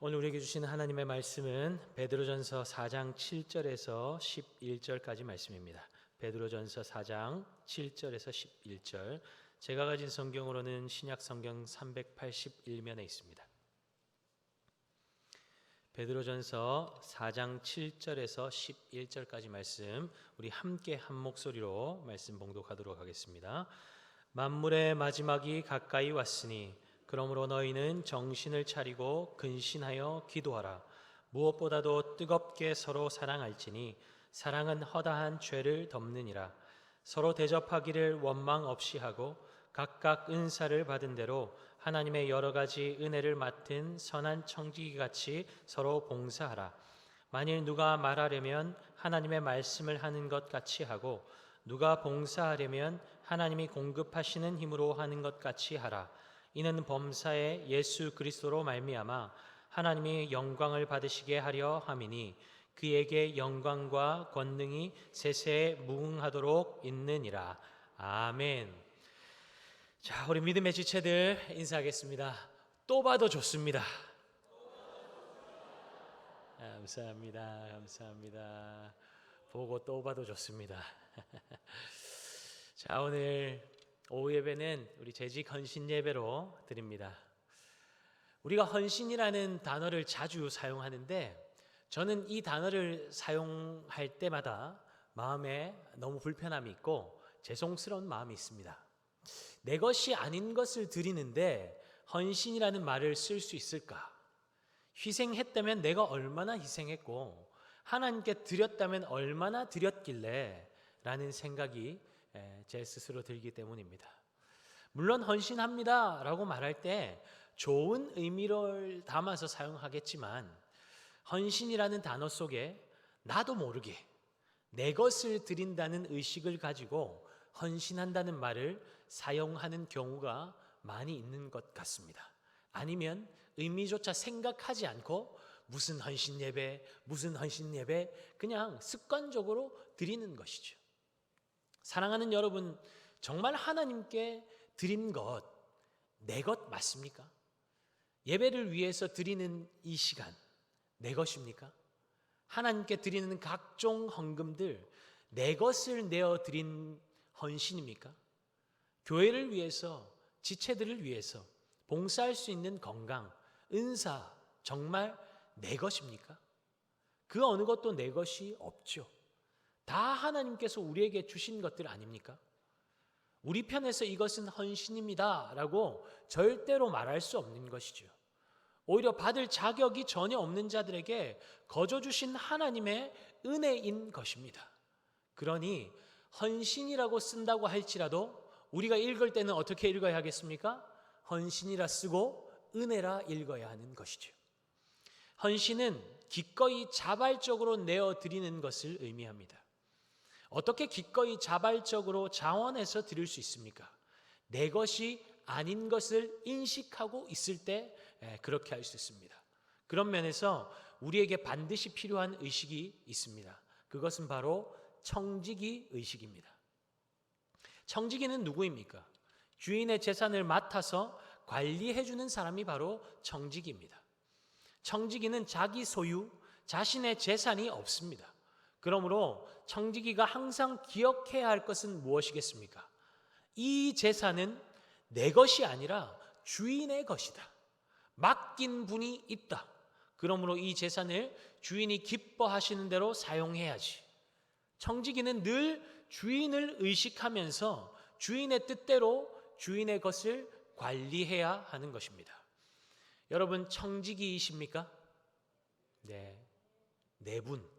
오늘 우리에게 주시는 하나님의 말씀은 베드로전서 4장 7절에서 11절까지 말씀입니다. 베드로전서 4장 7절에서 11절, 제가 가진 성경으로는 신약성경 381면에 있습니다. 베드로전서 4장 7절에서 11절까지 말씀, 우리 함께 한 목소리로 말씀 봉독하도록 하겠습니다. 만물의 마지막이 가까이 왔으니 그러므로 너희는 정신을 차리고 근신하여 기도하라. 무엇보다도 뜨겁게 서로 사랑할지니 사랑은 허다한 죄를 덮느니라. 서로 대접하기를 원망 없이 하고 각각 은사를 받은 대로 하나님의 여러 가지 은혜를 맡은 선한 청지기같이 서로 봉사하라. 만일 누가 말하려면 하나님의 말씀을 하는 것 같이 하고 누가 봉사하려면 하나님이 공급하시는 힘으로 하는 것 같이 하라. 이는 범사에 예수 그리스도로 말미암아 하나님이 영광을 받으시게 하려 함이니 그에게 영광과 권능이 세세에 무궁하도록 있느니라. 아멘. 자, 우리 믿음의 지체들 인사하겠습니다. 또 봐도 좋습니다. 감사합니다. 감사합니다. 보고 또 봐도 좋습니다. 자, 오늘 오후 예배는 우리 재직 헌신 예배로 드립니다. 우리가 헌신이라는 단어를 자주 사용하는데 저는 이 단어를 사용할 때마다 마음에 너무 불편함이 있고 죄송스러운 마음이 있습니다. 내 것이 아닌 것을 드리는데 헌신이라는 말을 쓸 수 있을까? 희생했다면 내가 얼마나 희생했고 하나님께 드렸다면 얼마나 드렸길래 라는 생각이 제 스스로 들기 때문입니다. 물론 헌신합니다 라고 말할 때 좋은 의미를 담아서 사용하겠지만 헌신이라는 단어 속에 나도 모르게 내 것을 드린다는 의식을 가지고 헌신한다는 말을 사용하는 경우가 많이 있는 것 같습니다. 아니면 의미조차 생각하지 않고 무슨 헌신 예배 그냥 습관적으로 드리는 것이죠. 사랑하는 여러분, 정말 하나님께 드린 것, 내 것 맞습니까? 예배를 위해서 드리는 이 시간, 내 것입니까? 하나님께 드리는 각종 헌금들, 내 것을 내어 드린 헌신입니까? 교회를 위해서, 지체들을 위해서 봉사할 수 있는 건강, 은사, 정말 내 것입니까? 그 어느 것도 내 것이 없죠. 다 하나님께서 우리에게 주신 것들 아닙니까? 우리 편에서 이것은 헌신입니다 라고 절대로 말할 수 없는 것이죠. 오히려 받을 자격이 전혀 없는 자들에게 거저 주신 하나님의 은혜인 것입니다. 그러니 헌신이라고 쓴다고 할지라도 우리가 읽을 때는 어떻게 읽어야 하겠습니까? 헌신이라 쓰고 은혜라 읽어야 하는 것이죠. 헌신은 기꺼이 자발적으로 내어드리는 것을 의미합니다. 어떻게 기꺼이 자발적으로 자원해서 드릴 수 있습니까? 내 것이 아닌 것을 인식하고 있을 때 그렇게 할 수 있습니다. 그런 면에서 우리에게 반드시 필요한 의식이 있습니다. 그것은 바로 청지기 의식입니다. 청지기는 누구입니까? 주인의 재산을 맡아서 관리해주는 사람이 바로 청지기입니다. 청지기는 자기 소유, 자신의 재산이 없습니다. 그러므로 청지기가 항상 기억해야 할 것은 무엇이겠습니까? 이 재산은 내 것이 아니라 주인의 것이다. 맡긴 분이 있다. 그러므로 이 재산을 주인이 기뻐하시는 대로 사용해야지. 청지기는 늘 주인을 의식하면서 주인의 뜻대로 주인의 것을 관리해야 하는 것입니다. 여러분 청지기이십니까? 네 분.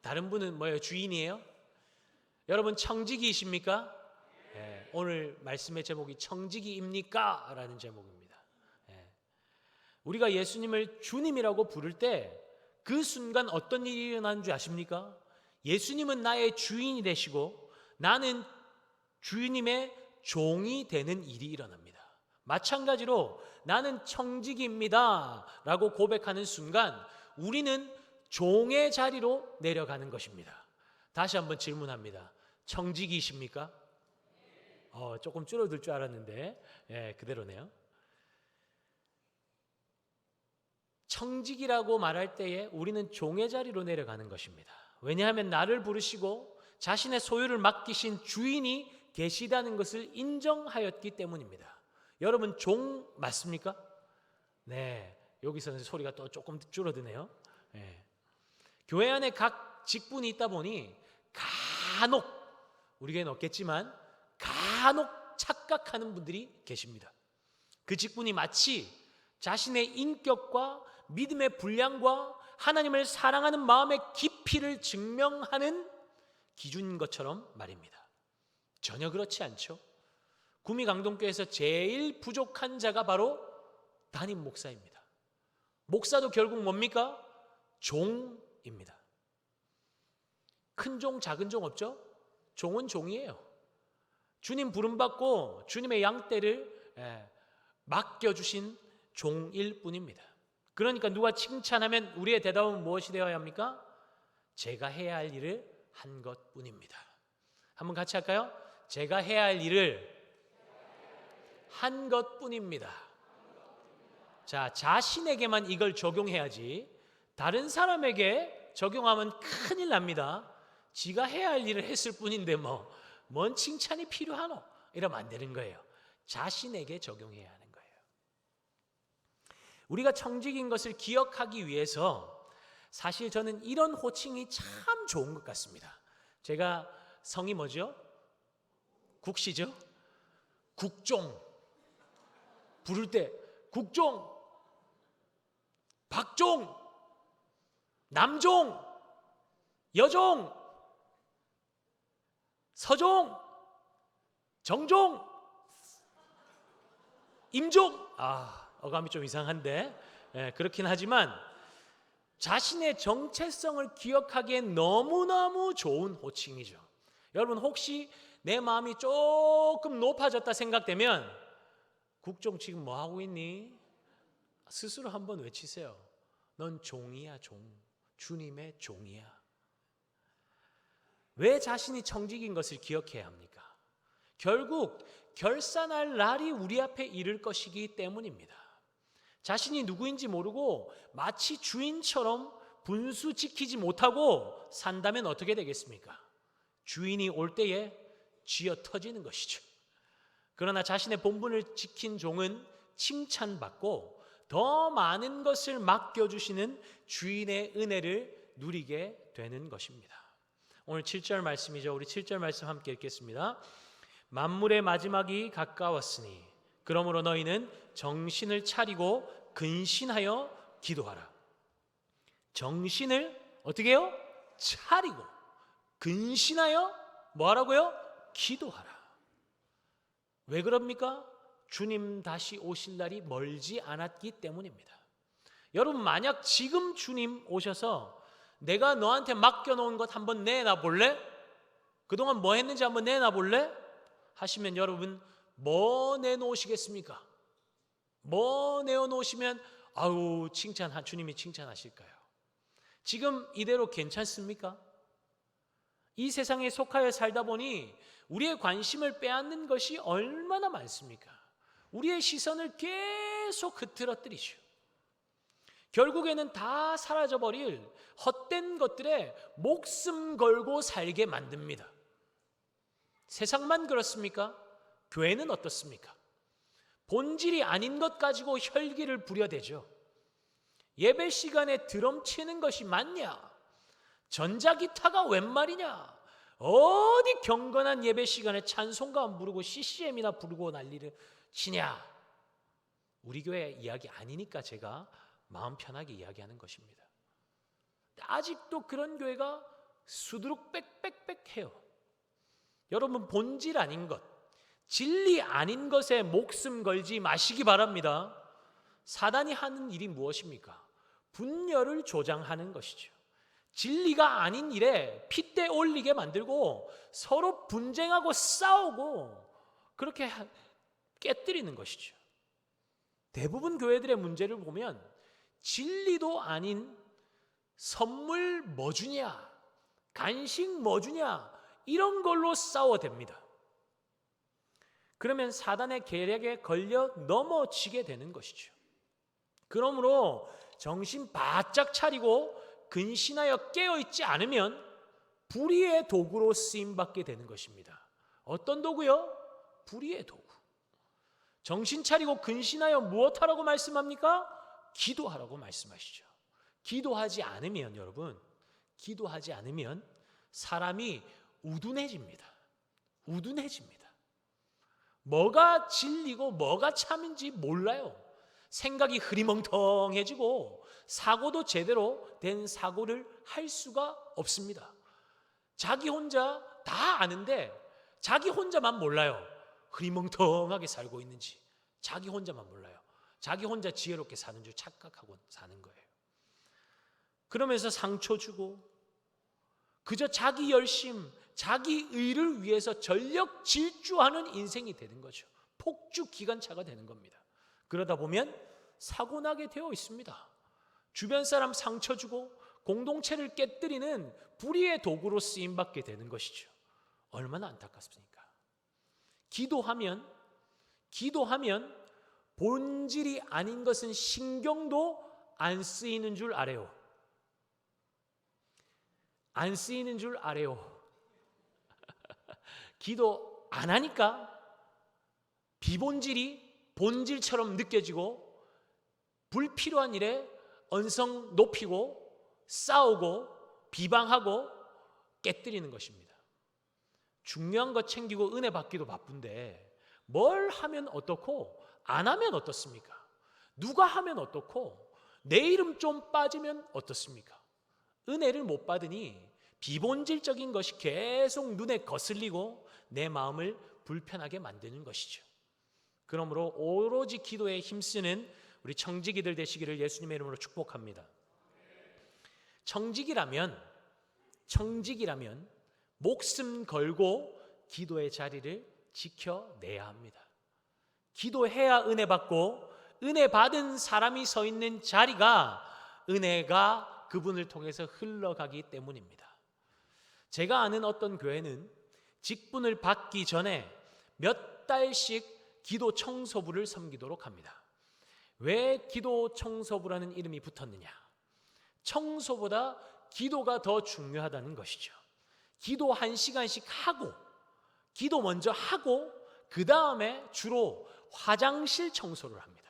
다른 분은 뭐예요? 주인이에요? 여러분 청지기이십니까? 네, 오늘 말씀의 제목이 청지기입니까? 라는 제목입니다. 네. 우리가 예수님을 주님이라고 부를 때 그 순간 어떤 일이 일어나는 줄 아십니까? 예수님은 나의 주인이 되시고 나는 주님의 종이 되는 일이 일어납니다. 마찬가지로 나는 청지기입니다 라고 고백하는 순간 우리는 종의 자리로 내려가는 것입니다. 다시 한번 질문합니다. 청지기이십니까? 조금 줄어들 줄 알았는데 그대로네요. 청직이라고 말할 때에 우리는 종의 자리로 내려가는 것입니다. 왜냐하면 나를 부르시고 자신의 소유를 맡기신 주인이 계시다는 것을 인정하였기 때문입니다. 여러분 종 맞습니까? 네, 여기서는 소리가 또 조금 줄어드네요. 네. 교회 안에 각 직분이 있다 보니 간혹 우리 교회는 없겠지만 간혹 착각하는 분들이 계십니다. 그 직분이 마치 자신의 인격과 믿음의 분량과 하나님을 사랑하는 마음의 깊이를 증명하는 기준인 것처럼 말입니다. 전혀 그렇지 않죠. 구미강동교회에서 제일 부족한 자가 바로 담임 목사입니다. 목사도 결국 뭡니까? 종입니다. 큰 종, 작은 종 없죠? 종은 종이에요. 주님 부름받고 주님의 양떼를 맡겨주신 종일 뿐입니다. 그러니까 누가 칭찬하면 우리의 대답은 무엇이 되어야 합니까? 제가 해야 할 일을 한 것뿐입니다. 한번 같이 할까요? 제가 해야 할 일을 한 것뿐입니다. 자, 자신에게만 이걸 적용해야지 다른 사람에게 적용하면 큰일 납니다. 지가 해야 할 일을 했을 뿐인데 뭔 칭찬이 필요하노? 이러면 안 되는 거예요. 자신에게 적용해야 하는 거예요. 우리가 청직인 것을 기억하기 위해서 사실 저는 이런 호칭이 참 좋은 것 같습니다. 제가 성이 뭐죠? 국시죠? 국종. 부를 때 국종, 박종, 남종, 여종, 서종, 정종, 임종. 어감이 좀 이상한데 그렇긴 하지만 자신의 정체성을 기억하기엔 너무너무 좋은 호칭이죠. 여러분 혹시 내 마음이 조금 높아졌다 생각되면 국종 지금 뭐 하고 있니? 스스로 한번 외치세요. 넌 종이야, 종. 주님의 종이야. 왜 자신이 청직인 것을 기억해야 합니까? 결국 결산할 날이 우리 앞에 이를 것이기 때문입니다. 자신이 누구인지 모르고 마치 주인처럼 분수 지키지 못하고 산다면 어떻게 되겠습니까? 주인이 올 때에 쥐어 터지는 것이죠. 그러나 자신의 본분을 지킨 종은 칭찬받고 더 많은 것을 맡겨주시는 주인의 은혜를 누리게 되는 것입니다. 오늘 7절 말씀이죠. 우리 7절 말씀 함께 읽겠습니다. 만물의 마지막이 가까웠으니 그러므로 너희는 정신을 차리고 근신하여 기도하라. 정신을 어떻게 해요? 차리고 근신하여 뭐 하라고요? 기도하라. 왜 그럽니까? 주님 다시 오실 날이 멀지 않았기 때문입니다. 여러분 만약 지금 주님 오셔서 내가 너한테 맡겨놓은 것 한번 내놔 볼래? 그동안 뭐 했는지 한번 내놔 볼래? 하시면 여러분 뭐 내놓으시겠습니까? 뭐 내어놓으시면 아우 주님이 칭찬하실까요? 지금 이대로 괜찮습니까? 이 세상에 속하여 살다 보니 우리의 관심을 빼앗는 것이 얼마나 많습니까? 우리의 시선을 계속 흐트러뜨리죠. 결국에는 다 사라져버릴 헛된 것들에 목숨 걸고 살게 만듭니다. 세상만 그렇습니까? 교회는 어떻습니까? 본질이 아닌 것 가지고 혈기를 부려대죠. 예배 시간에 드럼 치는 것이 맞냐? 전자기타가 웬 말이냐? 어디 경건한 예배 시간에 찬송가 안 부르고 CCM이나 부르고 난리를 치냐? 우리 교회 이야기 아니니까 제가 마음 편하게 이야기하는 것입니다. 아직도 그런 교회가 수두룩 빽빽빽해요. 여러분 본질 아닌 것, 진리 아닌 것에 목숨 걸지 마시기 바랍니다. 사단이 하는 일이 무엇입니까? 분열을 조장하는 것이죠. 진리가 아닌 일에 핏대 올리게 만들고 서로 분쟁하고 싸우고 그렇게 깨뜨리는 것이죠. 대부분 교회들의 문제를 보면 진리도 아닌 선물 뭐 주냐, 간식 뭐 주냐 이런 걸로 싸워댑니다. 그러면 사단의 계략에 걸려 넘어지게 되는 것이죠. 그러므로 정신 바짝 차리고 근신하여 깨어있지 않으면 불의의 도구로 쓰임받게 되는 것입니다. 어떤 도구요? 불의의 도구. 정신 차리고 근신하여 무엇하라고 말씀합니까? 기도하라고 말씀하시죠. 기도하지 않으면 여러분, 기도하지 않으면 사람이 우둔해집니다. 우둔해집니다. 뭐가 진리고 뭐가 참인지 몰라요. 생각이 흐리멍텅해지고 사고도 제대로 된 사고를 할 수가 없습니다. 자기 혼자 다 아는데 자기 혼자만 몰라요. 흐리멍텅하게 살고 있는지 자기 혼자만 몰라요. 자기 혼자 지혜롭게 사는 줄 착각하고 사는 거예요. 그러면서 상처 주고 그저 자기 열심, 자기 의를 위해서 전력 질주하는 인생이 되는 거죠. 폭주 기관차가 되는 겁니다. 그러다 보면 사고 나게 되어 있습니다. 주변 사람 상처 주고 공동체를 깨뜨리는 불의의 도구로 쓰임 받게 되는 것이죠. 얼마나 안타깝습니까? 기도하면 본질이 아닌 것은 신경도 안 쓰이는 줄 알아요. 안 쓰이는 줄 알아요. 기도 안 하니까 비본질이 본질처럼 느껴지고 불필요한 일에 언성 높이고 싸우고 비방하고 깨뜨리는 것입니다. 중요한 것 챙기고 은혜 받기도 바쁜데 뭘 하면 어떻고 안 하면 어떻습니까? 누가 하면 어떻고 내 이름 좀 빠지면 어떻습니까? 은혜를 못 받으니 비본질적인 것이 계속 눈에 거슬리고 내 마음을 불편하게 만드는 것이죠. 그러므로 오로지 기도에 힘쓰는 우리 청지기들 되시기를 예수님의 이름으로 축복합니다. 청지기라면 목숨 걸고 기도의 자리를 지켜내야 합니다. 기도해야 은혜 받고 은혜 받은 사람이 서 있는 자리가 은혜가 그분을 통해서 흘러가기 때문입니다. 제가 아는 어떤 교회는 직분을 받기 전에 몇 달씩 기도 청소부를 섬기도록 합니다. 왜 기도 청소부라는 이름이 붙었느냐? 청소보다 기도가 더 중요하다는 것이죠. 기도 1시간씩 하고 기도 먼저 하고 그 다음에 주로 화장실 청소를 합니다.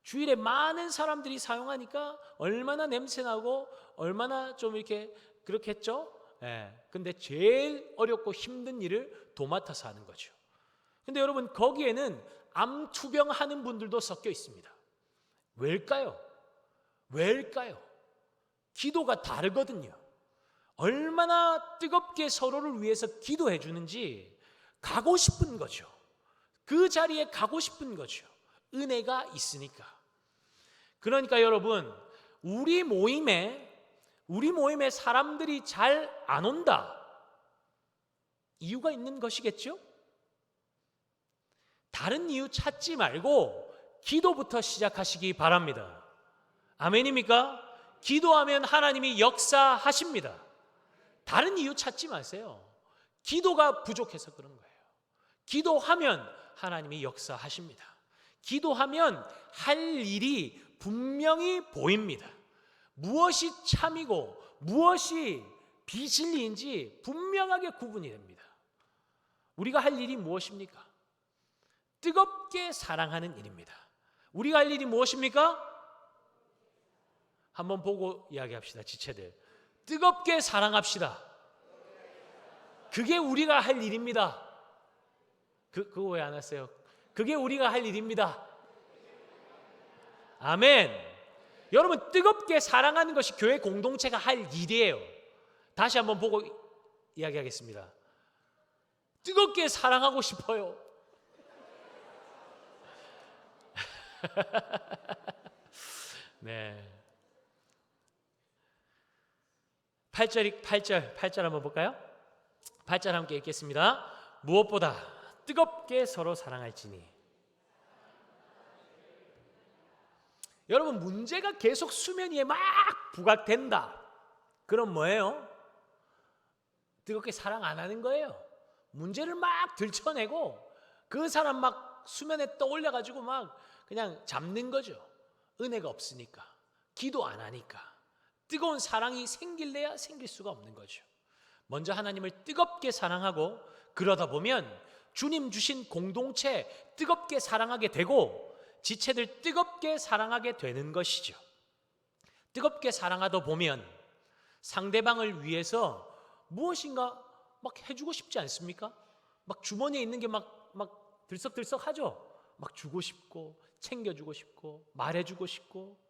주일에 많은 사람들이 사용하니까 얼마나 냄새나고 얼마나 좀 이렇게 그렇겠죠? 근데 제일 어렵고 힘든 일을 도맡아서 하는 거죠. 근데 여러분 거기에는 암 투병하는 분들도 섞여 있습니다. 왜일까요? 기도가 다르거든요. 얼마나 뜨겁게 서로를 위해서 기도해 주는지 가고 싶은 거죠. 그 자리에 가고 싶은 거죠. 은혜가 있으니까. 그러니까 여러분 우리 모임에 사람들이 잘 안 온다. 이유가 있는 것이겠죠? 다른 이유 찾지 말고 기도부터 시작하시기 바랍니다. 아멘입니까? 기도하면 하나님이 역사하십니다. 다른 이유 찾지 마세요. 기도가 부족해서 그런 거예요. 기도하면 하나님이 역사하십니다. 기도하면 할 일이 분명히 보입니다. 무엇이 참이고 무엇이 비진리인지 분명하게 구분이 됩니다. 우리가 할 일이 무엇입니까? 뜨겁게 사랑하는 일입니다. 우리가 할 일이 무엇입니까? 한번 보고 이야기합시다. 지체들 뜨겁게 사랑합시다. 그게 우리가 할 일입니다. 그거 왜 안 하세요? 그게 우리가 할 일입니다. 아멘. 여러분 뜨겁게 사랑하는 것이 교회 공동체가 할 일이에요. 다시 한번 보고 이야기하겠습니다. 뜨겁게 사랑하고 싶어요. 네. 8절 한번 볼까요? 8절 함께 읽겠습니다. 무엇보다 뜨겁게 서로 사랑할지니. 여러분 문제가 계속 수면 위에 막 부각된다. 그럼 뭐예요? 뜨겁게 사랑 안 하는 거예요. 문제를 막 들춰내고 그 사람 막 수면에 떠올려가지고 막 그냥 잡는 거죠. 은혜가 없으니까. 기도 안 하니까 뜨거운 사랑이 생길래야 생길 수가 없는 거죠. 먼저 하나님을 뜨겁게 사랑하고 그러다 보면 주님 주신 공동체 뜨겁게 사랑하게 되고 지체들 뜨겁게 사랑하게 되는 것이죠. 뜨겁게 사랑하다 보면 상대방을 위해서 무엇인가 막 해주고 싶지 않습니까? 막 주머니에 있는 게 막 들썩들썩하죠. 막 주고 싶고 챙겨주고 싶고 말해주고 싶고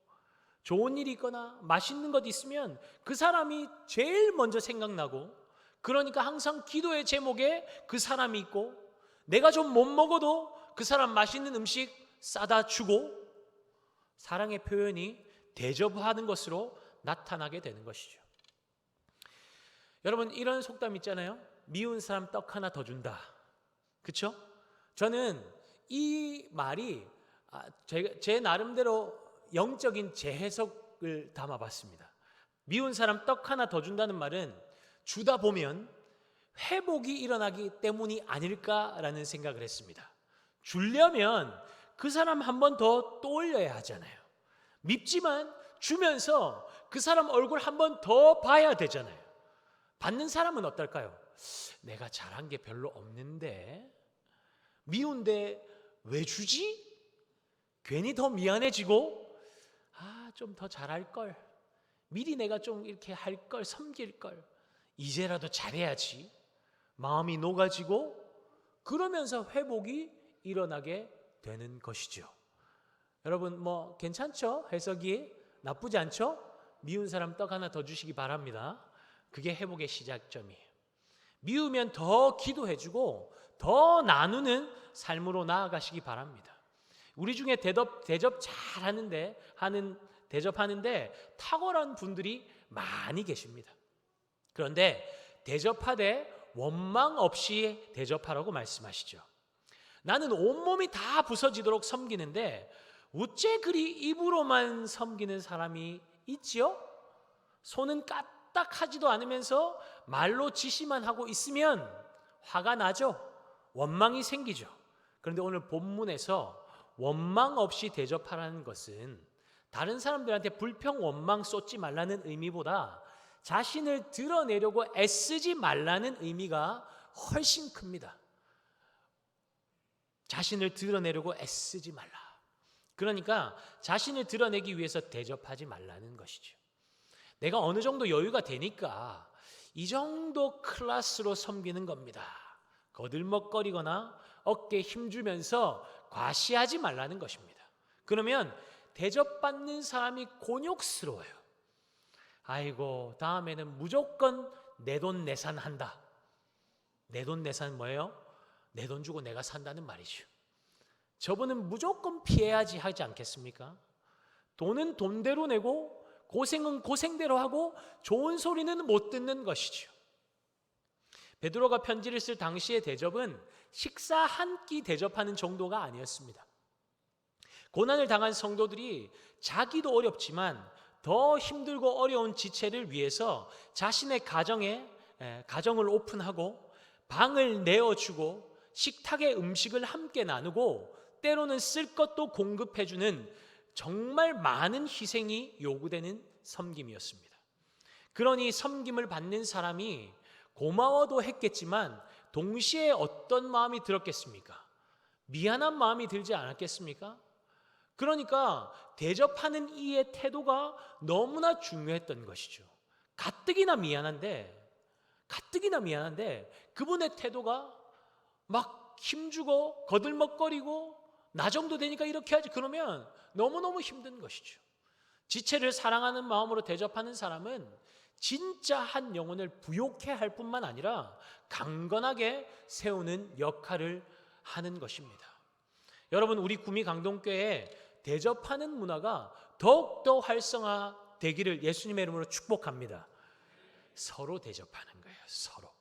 좋은 일이 있거나 맛있는 것 있으면 그 사람이 제일 먼저 생각나고 그러니까 항상 기도의 제목에 그 사람이 있고 내가 좀 못 먹어도 그 사람 맛있는 음식 싸다 주고 사랑의 표현이 대접하는 것으로 나타나게 되는 것이죠. 여러분 이런 속담 있잖아요. 미운 사람 떡 하나 더 준다. 그렇죠? 저는 이 말이 제 나름대로 영적인 재해석을 담아봤습니다. 미운 사람 떡 하나 더 준다는 말은 주다 보면 회복이 일어나기 때문이 아닐까라는 생각을 했습니다. 주려면 그 사람 한 번 더 떠올려야 하잖아요. 밉지만 주면서 그 사람 얼굴 한 번 더 봐야 되잖아요. 받는 사람은 어떨까요? 내가 잘한 게 별로 없는데 미운데 왜 주지? 괜히 더 미안해지고 좀 더 잘할 걸 미리 내가 좀 이렇게 할 걸 섬길 걸 이제라도 잘해야지 마음이 녹아지고 그러면서 회복이 일어나게 되는 것이죠. 여러분 뭐 괜찮죠? 해석이 나쁘지 않죠? 미운 사람 떡 하나 더 주시기 바랍니다. 그게 회복의 시작점이에요. 미우면 더 기도해주고 더 나누는 삶으로 나아가시기 바랍니다. 우리 중에 대접하는데 탁월한 분들이 많이 계십니다. 그런데 대접하되 원망 없이 대접하라고 말씀하시죠. 나는 온몸이 다 부서지도록 섬기는데 어째 그리 입으로만 섬기는 사람이 있지요? 손은 까딱하지도 않으면서 말로 지시만 하고 있으면 화가 나죠. 원망이 생기죠. 그런데 오늘 본문에서 원망 없이 대접하라는 것은 다른 사람들한테 불평 원망 쏟지 말라는 의미보다 자신을 드러내려고 애쓰지 말라는 의미가 훨씬 큽니다. 자신을 드러내려고 애쓰지 말라. 그러니까 자신을 드러내기 위해서 대접하지 말라는 것이죠. 내가 어느 정도 여유가 되니까 이 정도 클래스로 섬기는 겁니다. 거들먹거리거나 어깨에 힘주면서 과시하지 말라는 것입니다. 그러면 대접받는 사람이 곤욕스러워요. 아이고 다음에는 무조건 내돈내산한다. 내돈내산 뭐예요? 내 돈 주고 내가 산다는 말이죠. 저분은 무조건 피해야지 하지 않겠습니까? 돈은 돈대로 내고 고생은 고생대로 하고 좋은 소리는 못 듣는 것이죠. 베드로가 편지를 쓸 당시의 대접은 식사 한 끼 대접하는 정도가 아니었습니다. 고난을 당한 성도들이 자기도 어렵지만 더 힘들고 어려운 지체를 위해서 자신의 가정을 오픈하고 방을 내어주고 식탁의 음식을 함께 나누고 때로는 쓸 것도 공급해주는 정말 많은 희생이 요구되는 섬김이었습니다. 그러니 섬김을 받는 사람이 고마워도 했겠지만 동시에 어떤 마음이 들었겠습니까? 미안한 마음이 들지 않았겠습니까? 그러니까 대접하는 이의 태도가 너무나 중요했던 것이죠. 가뜩이나 미안한데 그분의 태도가 막 힘주고 거들먹거리고 나 정도 되니까 이렇게 하지 그러면 너무너무 힘든 것이죠. 지체를 사랑하는 마음으로 대접하는 사람은 진짜 한 영혼을 부욕해 할 뿐만 아니라 강건하게 세우는 역할을 하는 것입니다. 여러분 우리 구미 강동교회에 대접하는 문화가 더욱더 활성화되기를 예수님의 이름으로 축복합니다. 서로 대접하는 거예요. 서로.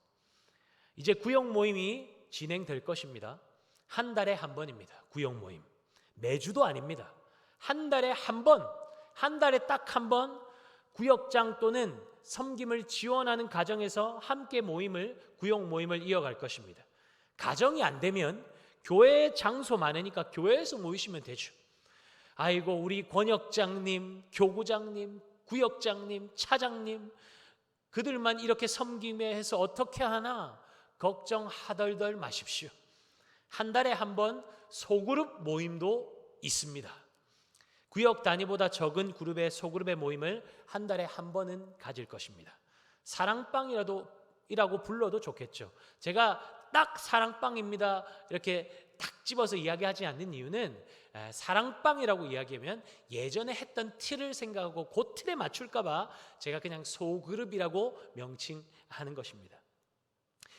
이제 구역 모임이 진행될 것입니다. 한 달에 한 번입니다. 구역 모임. 매주도 아닙니다. 한 달에 한 번, 한 달에 딱 한 번 구역장 또는 섬김을 지원하는 가정에서 함께 구역 모임을 이어갈 것입니다. 가정이 안 되면 교회 장소 많으니까 교회에서 모이시면 되죠. 아이고 우리 권역장님, 교구장님, 구역장님, 차장님 그들만 이렇게 섬김에 해서 어떻게 하나 걱정하덜덜 마십시오. 한 달에 한 번 소그룹 모임도 있습니다. 구역 단위보다 적은 그룹의 소그룹의 모임을 한 달에 한 번은 가질 것입니다. 사랑방이라고 불러도 좋겠죠. 제가 딱 사랑방입니다 이렇게 딱 집어서 이야기하지 않는 이유는 사랑방이라고 이야기하면 예전에 했던 틀을 생각하고 그 틀에 맞출까 봐 제가 그냥 소그룹이라고 명칭하는 것입니다.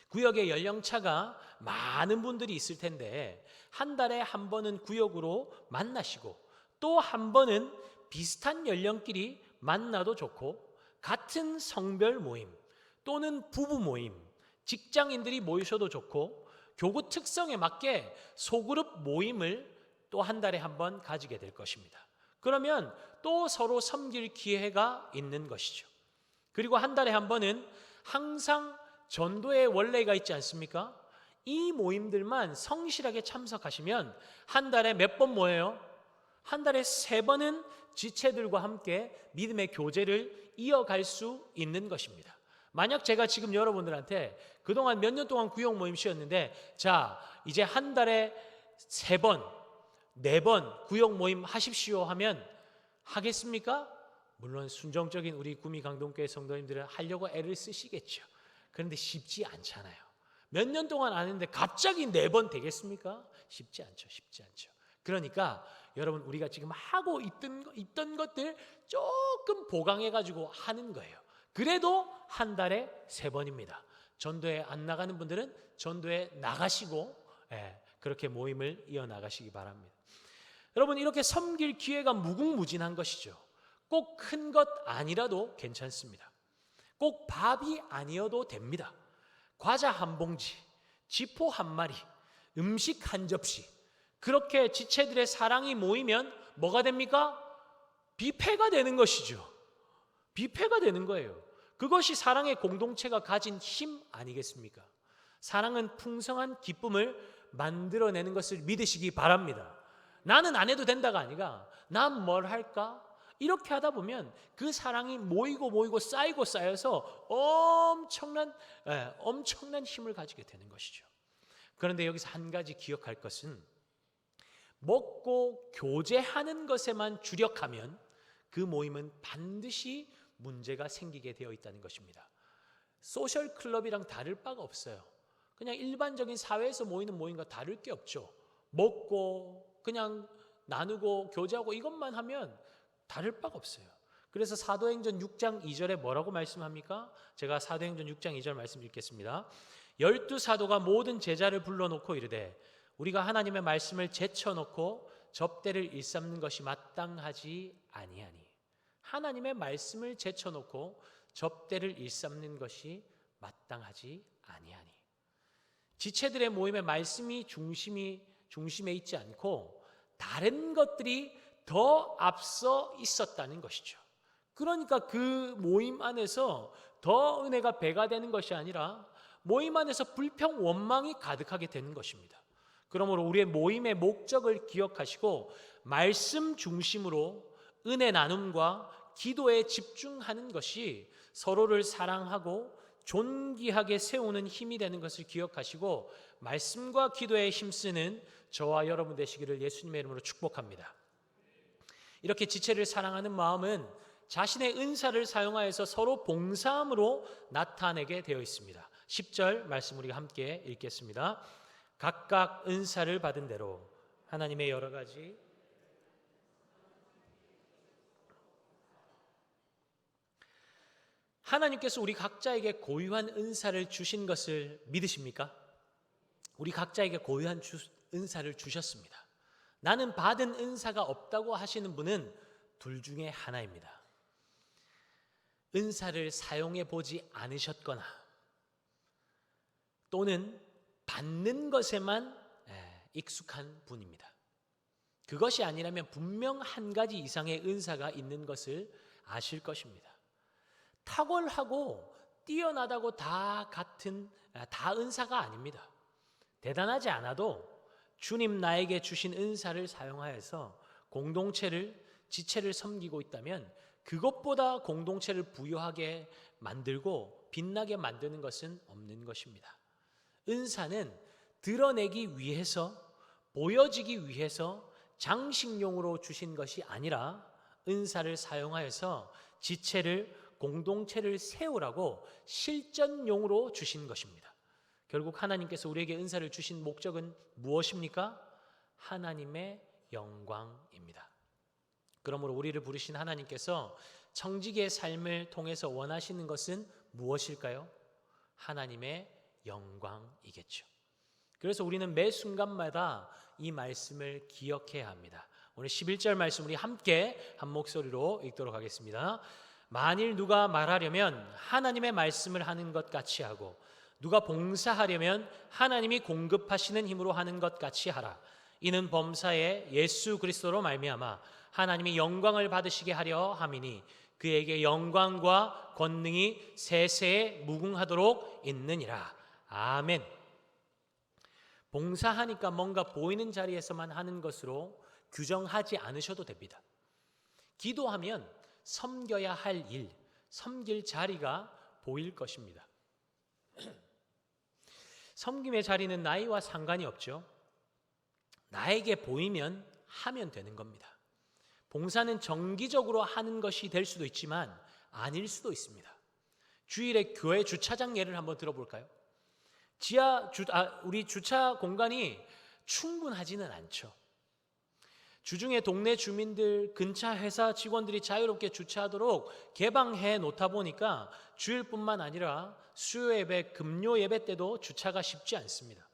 구역의 연령차가 많은 분들이 있을 텐데 한 달에 한 번은 구역으로 만나시고 또 한 번은 비슷한 연령끼리 만나도 좋고 같은 성별 모임 또는 부부 모임, 직장인들이 모이셔도 좋고 교구 특성에 맞게 소그룹 모임을 또 한 달에 한 번 가지게 될 것입니다. 그러면 또 서로 섬길 기회가 있는 것이죠. 그리고 한 달에 한 번은 항상 전도의 원래가 있지 않습니까? 이 모임들만 성실하게 참석하시면 한 달에 몇 번 모여요? 한 달에 3번은 지체들과 함께 믿음의 교제를 이어갈 수 있는 것입니다. 만약 제가 지금 여러분들한테 그동안 몇 년 동안 구역 모임 쉬었는데 자 이제 한 달에 3번, 4번 구역 모임 하십시오 하면 하겠습니까? 물론 순종적인 우리 구미 강동교회 성도님들은 하려고 애를 쓰시겠죠. 그런데 쉽지 않잖아요. 몇 년 동안 안 했는데 갑자기 4번 되겠습니까? 쉽지 않죠. 그러니까 여러분 우리가 지금 하고 있던 것들 조금 보강해가지고 하는 거예요. 그래도 한 달에 3번입니다. 전도에 안 나가는 분들은 전도에 나가시고 그렇게 모임을 이어나가시기 바랍니다. 여러분 이렇게 섬길 기회가 무궁무진한 것이죠. 꼭 큰 것 아니라도 괜찮습니다. 꼭 밥이 아니어도 됩니다. 과자 한 봉지, 지포 한 마리, 음식 한 접시 그렇게 지체들의 사랑이 모이면 뭐가 됩니까? 뷔페가 되는 것이죠. 뷔페가 되는 거예요. 그것이 사랑의 공동체가 가진 힘 아니겠습니까? 사랑은 풍성한 기쁨을 만들어내는 것을 믿으시기 바랍니다. 나는 안 해도 된다가 아니라 난 뭘 할까? 이렇게 하다 보면 그 사랑이 모이고 쌓여서 엄청난 힘을 가지게 되는 것이죠. 그런데 여기서 한 가지 기억할 것은 먹고 교제하는 것에만 주력하면 그 모임은 반드시 문제가 생기게 되어 있다는 것입니다. 소셜 클럽이랑 다를 바가 없어요. 그냥 일반적인 사회에서 모이는 모임과 다를 게 없죠. 먹고 그냥 나누고 교제하고 이것만 하면 다를 바가 없어요. 그래서 사도행전 6장 2절에 뭐라고 말씀합니까? 제가 사도행전 6장 2절 말씀 읽겠습니다. 12사도가 모든 제자를 불러놓고 이르되 우리가 하나님의 말씀을 제쳐놓고 접대를 일삼는 것이 마땅하지 아니하니. 하나님의 말씀을 제쳐놓고 접대를 일삼는 것이 마땅하지 아니하니. 지체들의 모임의 말씀이 중심에 있지 않고 다른 것들이 더 앞서 있었다는 것이죠. 그러니까 그 모임 안에서 더 은혜가 배가 되는 것이 아니라 모임 안에서 불평, 원망이 가득하게 되는 것입니다. 그러므로 우리의 모임의 목적을 기억하시고 말씀 중심으로 은혜 나눔과 기도에 집중하는 것이 서로를 사랑하고 존귀하게 세우는 힘이 되는 것을 기억하시고 말씀과 기도에 힘쓰는 저와 여러분 되시기를 예수님의 이름으로 축복합니다. 이렇게 지체를 사랑하는 마음은 자신의 은사를 사용하여서 서로 봉사함으로 나타내게 되어 있습니다. 10절 말씀 우리가 함께 읽겠습니다. 각각 은사를 받은 대로 하나님의 여러 가지 하나님께서 우리 각자에게 고유한 은사를 주신 것을 믿으십니까? 우리 각자에게 고유한 은사를 주셨습니다. 나는 받은 은사가 없다고 하시는 분은 둘 중에 하나입니다. 은사를 사용해 보지 않으셨거나 또는 받는 것에만 익숙한 분입니다. 그것이 아니라면 분명 한 가지 이상의 은사가 있는 것을 아실 것입니다. 탁월하고 뛰어나다고 다 은사가 아닙니다. 대단하지 않아도 주님 나에게 주신 은사를 사용하여서 공동체를 지체를 섬기고 있다면 그것보다 공동체를 부유하게 만들고 빛나게 만드는 것은 없는 것입니다. 은사는 드러내기 위해서, 보여지기 위해서 장식용으로 주신 것이 아니라 은사를 사용하여서 지체를, 공동체를 세우라고 실전용으로 주신 것입니다. 결국 하나님께서 우리에게 은사를 주신 목적은 무엇입니까? 하나님의 영광입니다. 그러므로 우리를 부르신 하나님께서 청지기의 삶을 통해서 원하시는 것은 무엇일까요? 하나님의 영광이겠죠. 그래서 우리는 매 순간마다 이 말씀을 기억해야 합니다. 오늘 11절 말씀 우리 함께 한 목소리로 읽도록 하겠습니다. 만일 누가 말하려면 하나님의 말씀을 하는 것 같이 하고 누가 봉사하려면 하나님이 공급하시는 힘으로 하는 것 같이 하라. 이는 범사에 예수 그리스도로 말미암아 하나님이 영광을 받으시게 하려 함이니 그에게 영광과 권능이 세세에 무궁하도록 있느니라. 아멘. 봉사하니까 뭔가 보이는 자리에서만 하는 것으로 규정하지 않으셔도 됩니다. 기도하면 섬겨야 할 일, 섬길 자리가 보일 것입니다. 섬김의 자리는 나이와 상관이 없죠. 나에게 보이면 하면 되는 겁니다. 봉사는 정기적으로 하는 것이 될 수도 있지만 아닐 수도 있습니다. 주일에 교회 주차장 예를 한번 들어볼까요? 우리 주차 공간이 충분하지는 않죠. 주중에 동네 주민들, 근처 회사 직원들이 자유롭게 주차하도록 개방해 놓다 보니까 주일뿐만 아니라 수요 예배, 금요 예배 때도 주차가 쉽지 않습니다.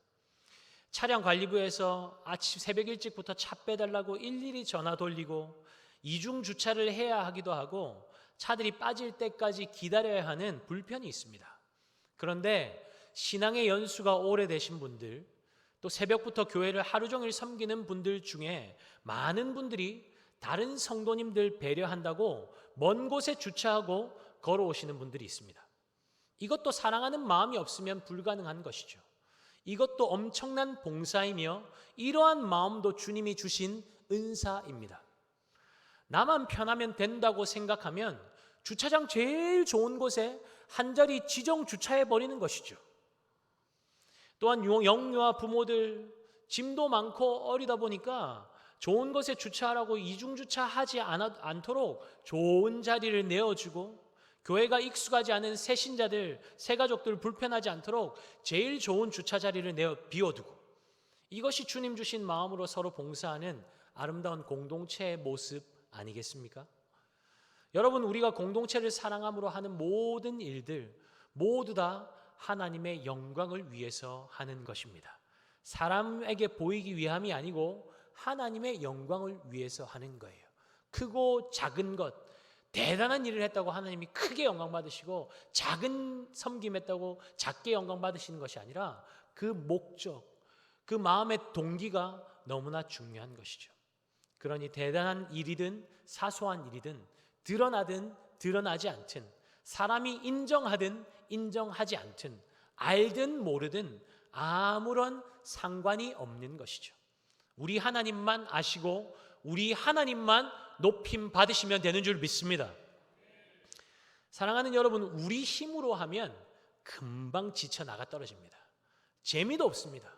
차량 관리부에서 아침 새벽 일찍부터 차 빼달라고 일일이 전화 돌리고 이중 주차를 해야 하기도 하고 차들이 빠질 때까지 기다려야 하는 불편이 있습니다. 그런데 신앙의 연수가 오래되신 분들, 또 새벽부터 교회를 하루 종일 섬기는 분들 중에 많은 분들이 다른 성도님들 배려한다고 먼 곳에 주차하고 걸어오시는 분들이 있습니다. 이것도 사랑하는 마음이 없으면 불가능한 것이죠. 이것도 엄청난 봉사이며 이러한 마음도 주님이 주신 은사입니다. 나만 편하면 된다고 생각하면 주차장 제일 좋은 곳에 한 자리 지정 주차해버리는 것이죠. 또한 영유아 부모들 짐도 많고 어리다 보니까 좋은 곳에 주차하라고 이중주차하지 않도록 좋은 자리를 내어주고 교회가 익숙하지 않은 새신자들, 새가족들 불편하지 않도록 제일 좋은 주차 자리를 비워두고 이것이 주님 주신 마음으로 서로 봉사하는 아름다운 공동체의 모습 아니겠습니까? 여러분, 우리가 공동체를 사랑함으로 하는 모든 일들 모두 다 하나님의 영광을 위해서 하는 것입니다. 사람에게 보이기 위함이 아니고 하나님의 영광을 위해서 하는 거예요. 크고 작은 것, 대단한 일을 했다고 하나님이 크게 영광 받으시고 작은 섬김했다고 작게 영광 받으시는 것이 아니라 그 목적, 그 마음의 동기가 너무나 중요한 것이죠. 그러니 대단한 일이든 사소한 일이든 드러나든 드러나지 않든 사람이 인정하든 인정하지 않든 알든 모르든 아무런 상관이 없는 것이죠. 우리 하나님만 아시고 우리 하나님만 높임 받으시면 되는 줄 믿습니다. 사랑하는 여러분, 우리 힘으로 하면 금방 지쳐 나가 떨어집니다. 재미도 없습니다.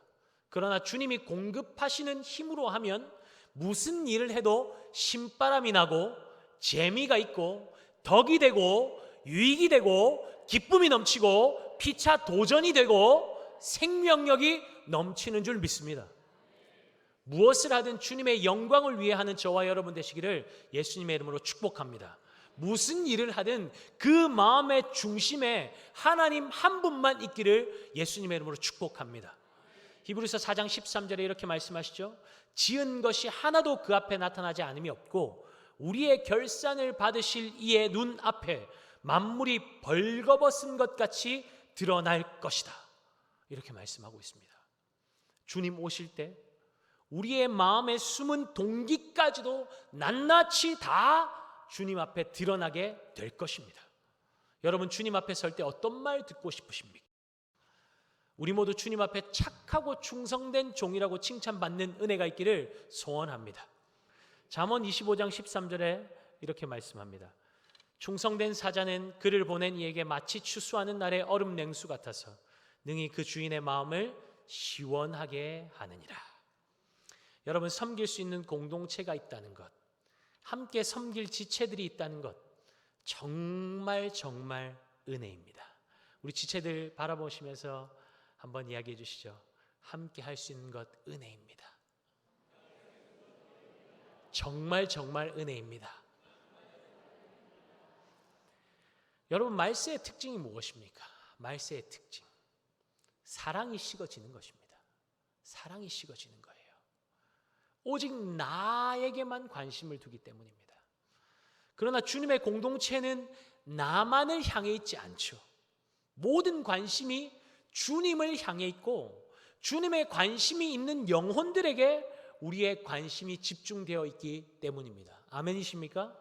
그러나 주님이 공급하시는 힘으로 하면 무슨 일을 해도 신바람이 나고 재미가 있고 덕이 되고 유익이 되고 기쁨이 넘치고 피차 도전이 되고 생명력이 넘치는 줄 믿습니다. 무엇을 하든 주님의 영광을 위해 하는 저와 여러분 되시기를 예수님의 이름으로 축복합니다. 무슨 일을 하든 그 마음의 중심에 하나님 한 분만 있기를 예수님의 이름으로 축복합니다. 히브리서 4장 13절에 이렇게 말씀하시죠. 지은 것이 하나도 그 앞에 나타나지 않음이 없고 우리의 결산을 받으실 이의 눈 앞에 만물이 벌거벗은 것 같이 드러날 것이다. 이렇게 말씀하고 있습니다. 주님 오실 때 우리의 마음에 숨은 동기까지도 낱낱이 다 주님 앞에 드러나게 될 것입니다. 여러분, 주님 앞에 설 때 어떤 말 듣고 싶으십니까? 우리 모두 주님 앞에 착하고 충성된 종이라고 칭찬받는 은혜가 있기를 소원합니다. 잠언 25장 13절에 이렇게 말씀합니다. 충성된 사자는 그를 보낸 이에게 마치 추수하는 날의 얼음 냉수 같아서 능히 그 주인의 마음을 시원하게 하느니라. 여러분, 섬길 수 있는 공동체가 있다는 것, 함께 섬길 지체들이 있다는 것, 정말 은혜입니다. 우리 지체들 바라보시면서 한번 이야기해 주시죠. 함께 할 수 있는 것 은혜입니다. 정말 은혜입니다. 여러분, 말세의 특징이 무엇입니까? 말세의 특징, 사랑이 식어지는 것입니다. 사랑이 식어지는 거예요. 오직 나에게만 관심을 두기 때문입니다. 그러나 주님의 공동체는 나만을 향해 있지 않죠. 모든 관심이 주님을 향해 있고 주님의 관심이 있는 영혼들에게 우리의 관심이 집중되어 있기 때문입니다. 아멘이십니까?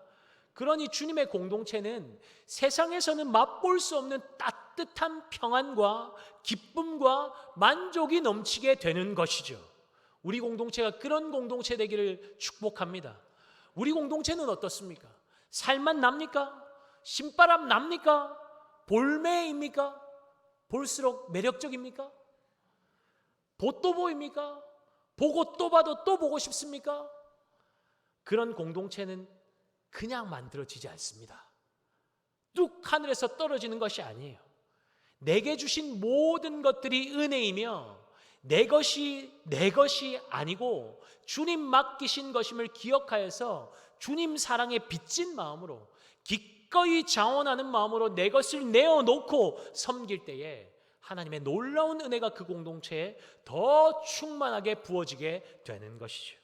그러니 주님의 공동체는 세상에서는 맛볼 수 없는 따뜻한 평안과 기쁨과 만족이 넘치게 되는 것이죠. 우리 공동체가 그런 공동체 되기를 축복합니다. 우리 공동체는 어떻습니까? 살맛 납니까? 신바람 납니까? 볼매입니까? 볼수록 매력적입니까? 봇도 보입니까? 보고 또 봐도 또 보고 싶습니까? 그런 공동체는 그냥 만들어지지 않습니다. 뚝 하늘에서 떨어지는 것이 아니에요. 내게 주신 모든 것들이 은혜이며 내 것이 아니고 주님 맡기신 것임을 기억하여서 주님 사랑에 빚진 마음으로 기꺼이 자원하는 마음으로 내 것을 내어놓고 섬길 때에 하나님의 놀라운 은혜가 그 공동체에 더 충만하게 부어지게 되는 것이죠.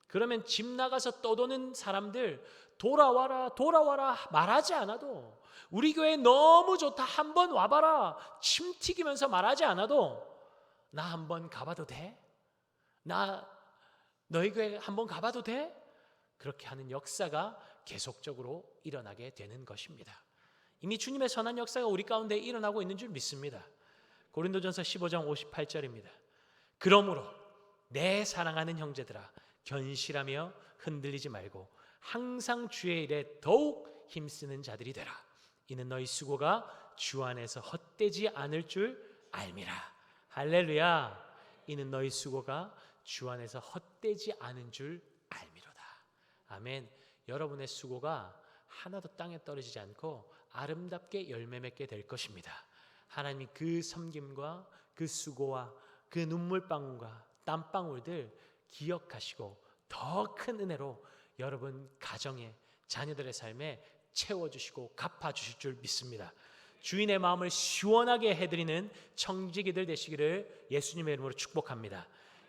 그러면 집 나가서 떠도는 사람들 돌아와라 말하지 않아도, 우리 교회 너무 좋다 한번 와봐라 침 튀기면서 말하지 않아도 나 한번 가봐도 돼? 나 너희 교회 한번 가봐도 돼? 그렇게 하는 역사가 계속적으로 일어나게 되는 것입니다. 이미 주님의 선한 역사가 우리 가운데 일어나고 있는 줄 믿습니다. 고린도전서 15장 58절입니다. 그러므로 내 사랑하는 형제들아, 견실하며 흔들리지 말고 항상 주의 일에 더욱 힘쓰는 자들이 되라. 이는 너희 수고가 주 안에서 헛되지 않을 줄 알미라. 할렐루야. 이는 너희 수고가 주 안에서 헛되지 않은 줄 알미로다. 아멘. 여러분의 수고가 하나도 땅에 떨어지지 않고 아름답게 열매 맺게 될 것입니다. 하나님이 그 섬김과 그 수고와 그 눈물방울과 땀방울들 기억하시고 더 큰 은혜로 여러분 가정에, 자녀들의 삶에 채워주시고 갚아주실 줄 믿습니다. 주인의 마음을 시원하게 해드리는 청지기들 되시기를 예수님의 이름으로 축복합니다.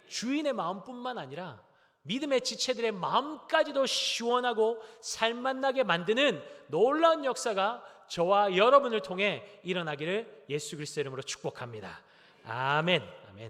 주인의 마음뿐만 아니라 믿음의 지체들의 마음까지도 시원하고 살맛나게 만드는 놀라운 역사가 저와 여러분을 통해 일어나기를 예수 그리스도의 이름으로 축복합니다. 아멘. 아멘.